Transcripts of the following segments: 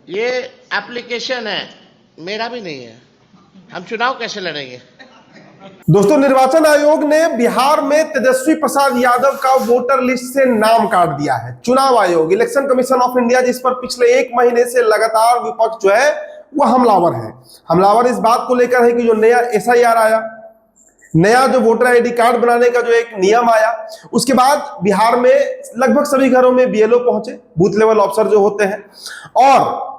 ये एप्लीकेशन है, मेरा भी नहीं है। हम चुनाव कैसे लड़ेंगे? दोस्तों, निर्वाचन आयोग ने बिहार में तेजस्वी प्रसाद यादव का वोटर लिस्ट से नाम काट दिया है। चुनाव आयोग, इलेक्शन कमीशन ऑफ इंडिया, जिस पर पिछले एक महीने से लगातार विपक्ष जो है वह हमलावर है। हमलावर इस बात को लेकर है कि जो नया एसआईआर आया, नया जो वोटर आईडी कार्ड बनाने का जो एक नियम आया, उसके बाद बिहार में लगभग सभी घरों में बीएलओ पहुंचे, बूथ लेवल ऑफिसर जो होते हैं, और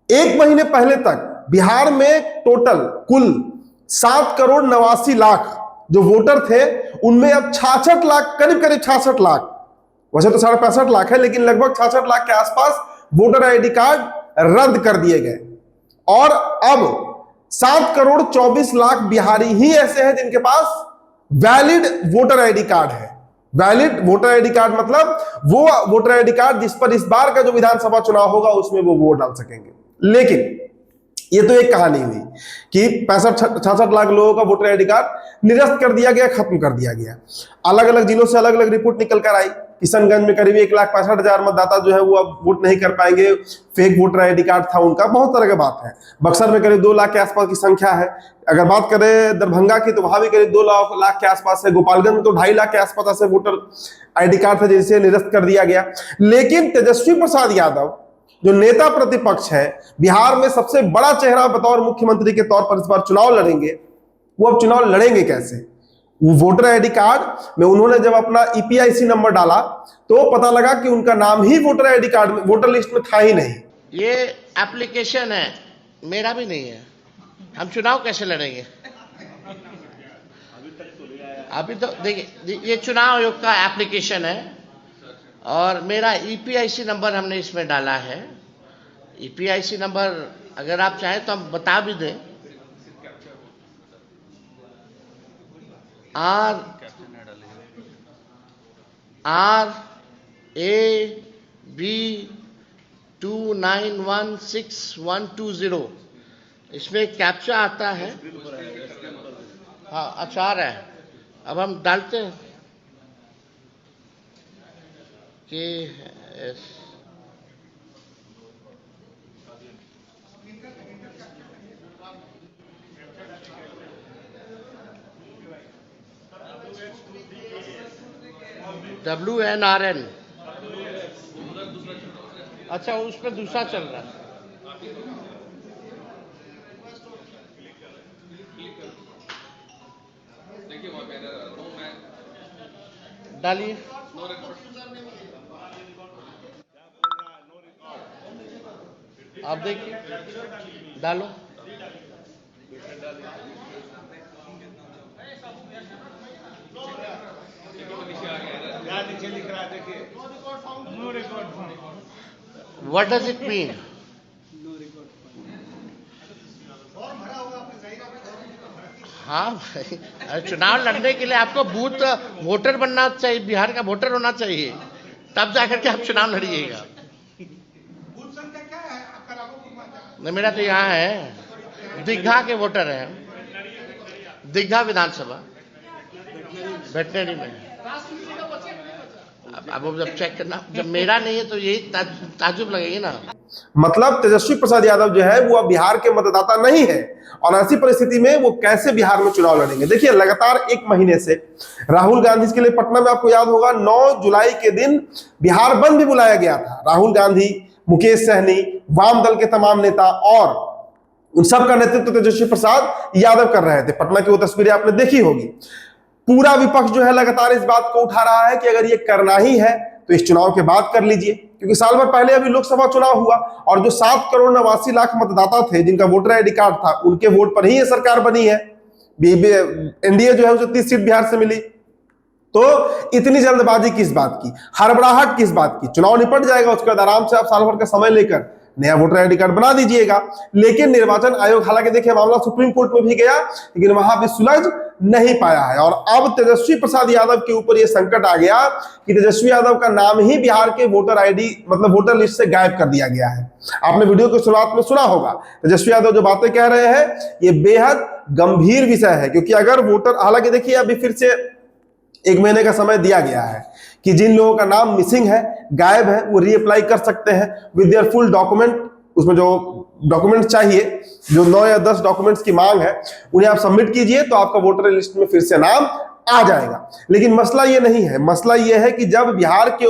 एक महीने पहले तक बिहार में टोटल कुल 7,89,00,000 जो वोटर थे, उनमें अब 66 लाख, करीब करीब 66 लाख, वैसे तो 65.5 है, लेकिन लगभग 66 लाख के आसपास वोटर आईडी कार्ड रद्द कर दिए गए। और अब 7,24,00,000 बिहारी ही ऐसे हैं जिनके पास वैलिड वोटर आईडी कार्ड है। वैलिड वोटर आईडी कार्ड मतलब वो वोटर आईडी कार्ड जिस पर इस बार का जो विधानसभा चुनाव होगा उसमें वो वोट डाल सकेंगे। लेकिन ये तो एक कहानी हुई कि 65-66 लाख लोगों का वोटर आईडी कार्ड निरस्त कर दिया गया, खत्म कर दिया गया। अलग अलग जिलों से अलग अलग रिपोर्ट निकल कर आई। किशनगंज में करीब 1,65,000 मतदाता जो है वो अब वोट नहीं कर पाएंगे, फेक वोटर आईडी कार्ड था उनका, बहुत तरह की बात है। बक्सर में करीब 2 लाख के आसपास की संख्या है। अगर बात करें दरभंगा की तो वहां भी करीब 2 लाख के आसपास है। गोपालगंज में तो 2.5 लाख के आसपास ऐसे वोटर आईडी कार्ड थे जिसे निरस्त कर दिया गया। लेकिन तेजस्वी प्रसाद यादव जो नेता प्रतिपक्ष है, बिहार में सबसे बड़ा चेहरा बतौर मुख्यमंत्री के तौर पर इस बार चुनाव लड़ेंगे। वो अब चुनाव लड़ेंगे कैसे? वो वोटर आईडी कार्ड में उन्होंने जब अपना ईपीआईसी नंबर डाला तो पता लगा कि उनका नाम ही वोटर आईडी कार्ड में, वोटर लिस्ट में था ही नहीं। ये एप्लीकेशन है, मेरा भी नहीं है। हम चुनाव कैसे लड़ेंगे? अभी तो देखिए, ये चुनाव आयोग का एप्लीकेशन है और मेरा ईपीआईसी नंबर हमने इसमें डाला है। ईपीआईसी नंबर अगर आप चाहें तो हम बता भी दें। RAB 2916-120, इसमें एक कैप्चा आता है। हाँ, अच्छा आ रहा है। अब हम डालते हैं कि WNRN। अच्छा, उसमें दूसरा चल रहा है। डालिए। आप देखिए, डालो। What does it mean? हाँ भाई, चुनाव लड़ने के लिए आपको बूथ वोटर बनना चाहिए, बिहार का वोटर होना चाहिए, तब जाकर के आप चुनाव लड़िएगा। नहीं, मेरा तो यहाँ है, दीघा के वोटर हैं, दीघा विधानसभा वेटनरी में। अब जब चेक करना, जब मेरा नहीं है तो यही ताजुब लगेगी ना। मतलब तेजस्वी प्रसाद यादव जो है वो अब बिहार के मतदाता नहीं है, और ऐसी परिस्थिति में वो कैसे बिहार में चुनाव लड़ेंगे? देखिए, लगातार एक महीने से राहुल गांधी के लिए पटना में, आपको याद होगा, 9 जुलाई के दिन बिहार बंद भी बुलाया गया था। राहुल गांधी, मुकेश सहनी, वाम दल के तमाम नेता और उन सब का नेतृत्व तेजस्वी प्रसाद यादव कर रहे थे। पटना की वो तस्वीरें आपने देखी होगी। पूरा विपक्ष जो है लगातार इस बात को उठा रहा है कि अगर ये करना ही है तो इस चुनाव के बाद कर लीजिए, क्योंकि साल भर पहले अभी लोकसभा चुनाव हुआ और जो 7,89,00,000 मतदाता थे जिनका वोटर आईडी कार्ड था, उनके वोट पर ही ये सरकार बनी है। एनडीए जो है उसे 30 सीट बिहार से मिली। तो इतनी जल्दबाजी किस बात की, हड़बड़ाहट किस बात की? चुनाव निपट जाएगा, उसके बाद आराम से आप साल भर का समय लेकर नया वोटर आईडी कार्ड बना दीजिएगा। लेकिन निर्वाचन आयोग, हालांकि देखिए मामला सुप्रीम कोर्ट में भी गया, लेकिन वहां भी सुलझ नहीं पाया है। और अब तेजस्वी प्रसाद यादव के ऊपर यह संकट आ गया कि तेजस्वी यादव का नाम ही बिहार के वोटर आईडी मतलब वोटर लिस्ट से गायब कर दिया गया है। आपने वीडियो की शुरुआत में सुना होगा, तेजस्वी यादव जो बातें कह रहे हैं ये बेहद गंभीर विषय है, क्योंकि अगर वोटर, हालांकि देखिए अभी फिर से 1 महीने का समय दिया गया है कि जिन लोगों का नाम मिसिंग है, गायब है, वो रीअप्लाई कर सकते हैं विद देयर फुल डॉक्यूमेंट उसमें जो डॉक्यूमेंट चाहिए, जो 9 या 10 डॉक्यूमेंट्स की मांग है, उन्हें आप सबमिट कीजिए तो आपका वोटर लिस्ट में फिर से नाम आ जाएगा। लेकिन मसला ये नहीं है, मसला ये है कि जब बिहार के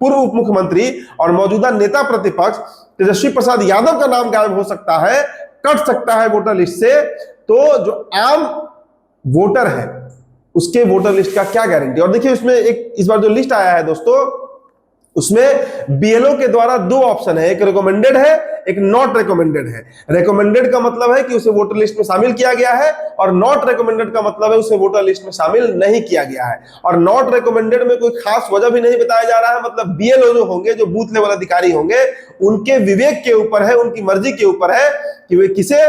पूर्व उप मुख्यमंत्री और मौजूदा नेता प्रतिपक्ष तेजस्वी प्रसाद यादव का नाम गायब हो सकता है, कट सकता है वोटर लिस्ट से, तो जो आम वोटर है उसके वोटर लिस्ट का क्या गारंटी। और देखिए उसमें एक इस बार जो लिस्ट आया है दोस्तों, उसमें बीएलओ के द्वारा 2 ऑप्शन है, एक रिकमेंडेड है, एक नॉट रिकमेंडेड है। रिकमेंडेड का मतलब है कि उसे वोटर लिस्ट में शामिल किया गया है, और नॉट रिकमेंडेड का मतलब है उसे वोटर लिस्ट में शामिल नहीं किया गया है। और नॉट रिकमेंडेड में कोई खास वजह भी नहीं बताया जा रहा है, मतलब बीएलओ जो होंगे, जो बूथ लेवल अधिकारी होंगे, उनके विवेक के ऊपर है, उनकी मर्जी के ऊपर है कि वे किसे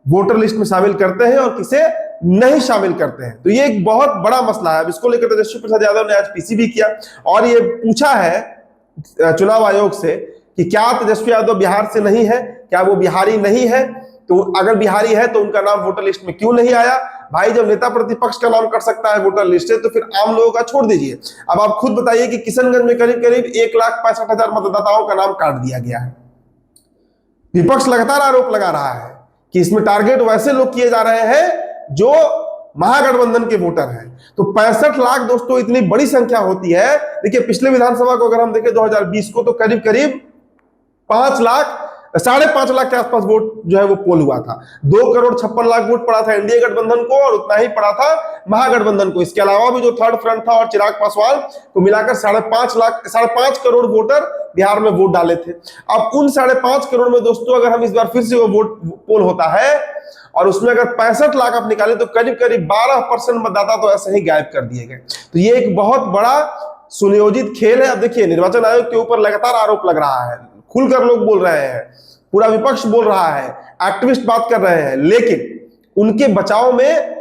वोटर लिस्ट में शामिल करते हैं और किसे नहीं शामिल करते हैं। तो ये एक बहुत बड़ा मसला है। अब इसको लेकर तेजस्वी प्रसाद यादव ने आज पीसी भी किया और ये पूछा है चुनाव आयोग से कि क्या तेजस्वी यादव बिहार से नहीं है, क्या वो बिहारी नहीं है, तो अगर बिहारी है तो उनका नाम वोटर लिस्ट में क्यों नहीं आया। भाई जब नेता प्रतिपक्ष का नाम कट सकता है वोटर लिस्ट से, तो फिर आम लोगों का छोड़ दीजिए। अब आप खुद बताइए कि किशनगंज में करीब करीब 1,65,000 मतदाताओं का नाम काट दिया गया है। विपक्ष लगातार आरोप लगा रहा है कि इसमें टारगेट वैसे लोग किए जा रहे हैं जो महागठबंधन के वोटर हैं। तो 65 लाख दोस्तों इतनी बड़ी संख्या होती है। देखिए पिछले विधानसभा को अगर हम देखें 2020 को, तो करीब करीब 5 लाख 5.5 लाख के आसपास वोट जो है वो पोल हुआ था। 2,56,00,000 वोट पड़ा था एनडीए गठबंधन को और उतना ही पड़ा था महागठबंधन को। इसके अलावा भी जो थर्ड फ्रंट था और चिराग पासवान को मिलाकर 5.5 करोड़ वोटर बिहार में वोट डाले थे। अब उन 5.5 करोड़ में दोस्तों अगर हम इस बार फिर से वो वोट पोल होता है और उसमें अगर 65 लाख आप निकाले तो करीब करीब 12% मतदाता तो ऐसे ही गायब कर दिए गए। तो ये एक बहुत बड़ा सुनियोजित खेल है। अब देखिए निर्वाचन आयोग के ऊपर लगातार आरोप लग रहा है, खुलकर लोग बोल रहे हैं, पूरा विपक्ष बोल रहा है, एक्टिविस्ट बात कर रहे हैं, लेकिन उनके बचाव में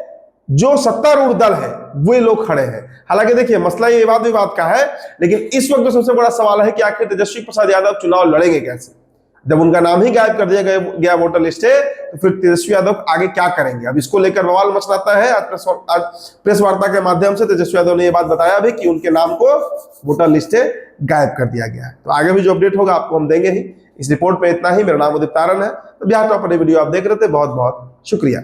जो सत्तारूढ़ दल है वे लोग खड़े हैं। हालांकि देखिए मसला ये वाद विवाद का है, लेकिन इस वक्त जो सबसे बड़ा सवाल है कि आखिर तेजस्वी प्रसाद यादव चुनाव लड़ेंगे कैसे। जब उनका नाम ही गायब कर दिया गया वोटर लिस्ट से, तो फिर तेजस्वी यादव आगे क्या करेंगे। अब इसको लेकर बवाल मचलाता है। आज प्रेस वार्ता के माध्यम से तेजस्वी यादव ने यह बात बताया भी कि उनके नाम को वोटर लिस्ट से गायब कर दिया गया है। तो आगे भी जो अपडेट होगा आपको हम देंगे ही। इस रिपोर्ट पे इतना ही। मेरा नाम उदित तारण है। तो बिहार टॉप वीडियो आप देख रहे थे, बहुत बहुत शुक्रिया।